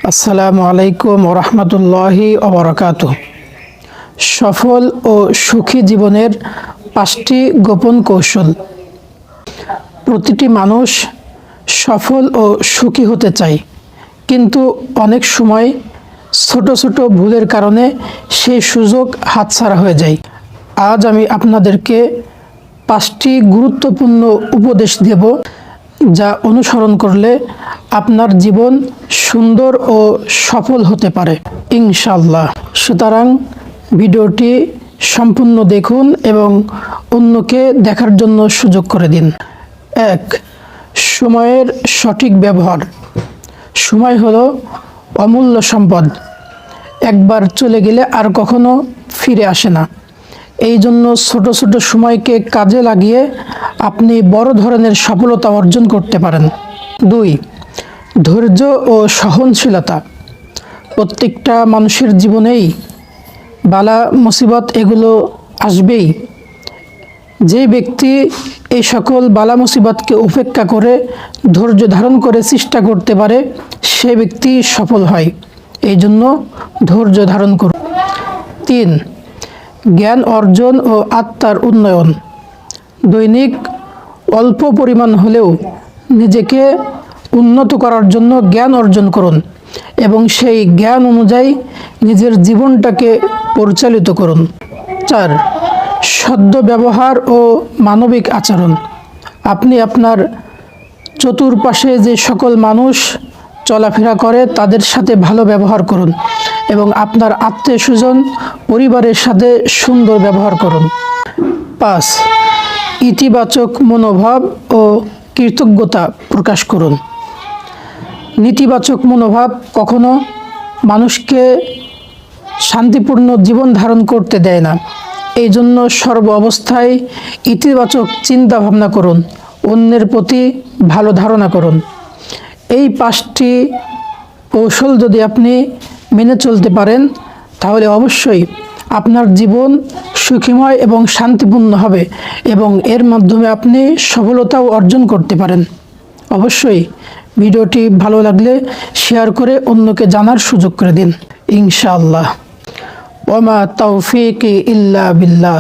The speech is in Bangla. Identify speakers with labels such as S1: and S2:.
S1: আসসালামু আলাইকুম ওয়া রাহমাতুল্লাহি ওয়া বারাকাতুহু। সফল ও সুখী জীবনের 5টি গোপন কৌশল। প্রতিটি মানুষ সফল ও সুখী হতে চায়, কিন্তু অনেক সময় ছোট ছোট ভুলের কারণে সেই সুযোগ হাতছাড়া হয়ে যায়। আজ আমি আপনাদেরকে 5টি গুরুত্বপূর্ণ উপদেশ দেব, যা অনুসরণ করলে আপনার জীবন সুন্দর ও সফল হতে পারে ইনশাআল্লাহ। সুতরাং ভিডিওটি সম্পূর্ণ দেখুন এবং অন্যকে দেখার জন্য সুযোগ করে দিন। 1. সময়ের সঠিক ব্যবহার। সময় হলো অমূল্য সম্পদ, একবার চলে গেলে আর কখনো ফিরে আসে না। এই জন্য ছোট ছোট সময়কে কাজে লাগিয়ে আপনি বড় ধরনের সফলতা অর্জন করতে পারেন। 2. ধৈর্য ও সহনশীলতা। প্রত্যেকটা মানুষের জীবনেই বালা মুসিবত এগুলো আসবেই। যে ব্যক্তি এই সকল বালা মুসিবতকে উপেক্ষা করে ধৈর্য ধারণ করে চেষ্টা করতে পারে, সে ব্যক্তি সফল হয়। এই জন্য ধৈর্য ধারণ করুন। 3. জ্ঞান অর্জন ও আত্মার উন্নয়ন। দৈনিক অল্প পরিমাণ হলেও নিজেকে উন্নত করার জন্য জ্ঞান অর্জন করুন এবং সেই জ্ঞান অনুযায়ী নিজের জীবনটাকে পরিচালিত করুন। 4. সদ্য ব্যবহার ও মানবিক আচরণ। আপনি আপনার চতুর্পাশে যে সকল মানুষ চলাফেরা করে তাদের সাথে ভালো ব্যবহার করুন এবং আপনার আত্মীয় স্বজন পরিবারের সাথে সুন্দর ব্যবহার করুন। 5. ইতিবাচক মনোভাব ও কৃতজ্ঞতা প্রকাশ করুন। নেতিবাচক মনোভাব কখনো মানুষকে শান্তিপূর্ণ জীবন ধারণ করতে দেয় না। এই জন্য সর্ব অবস্থায় ইতিবাচক চিন্তা ভাবনা করুন, অন্যের প্রতি ভালো ধারণা করুন। এই 5টি কৌশল যদি আপনি মেনে চলতে পারেন, তাহলে অবশ্যই আপনার জীবন সুখময় এবং শান্তিপূর্ণ হবে এবং এর মাধ্যমে আপনি সফলতাও অর্জন করতে পারেন। অবশ্যই ভিডিওটি ভালো লাগলে শেয়ার করে অন্যকে জানার সুযোগ করে দিন ইনশাআল্লাহ। ওয়া মা তাওফীকি ইল্লা বিল্লাহ।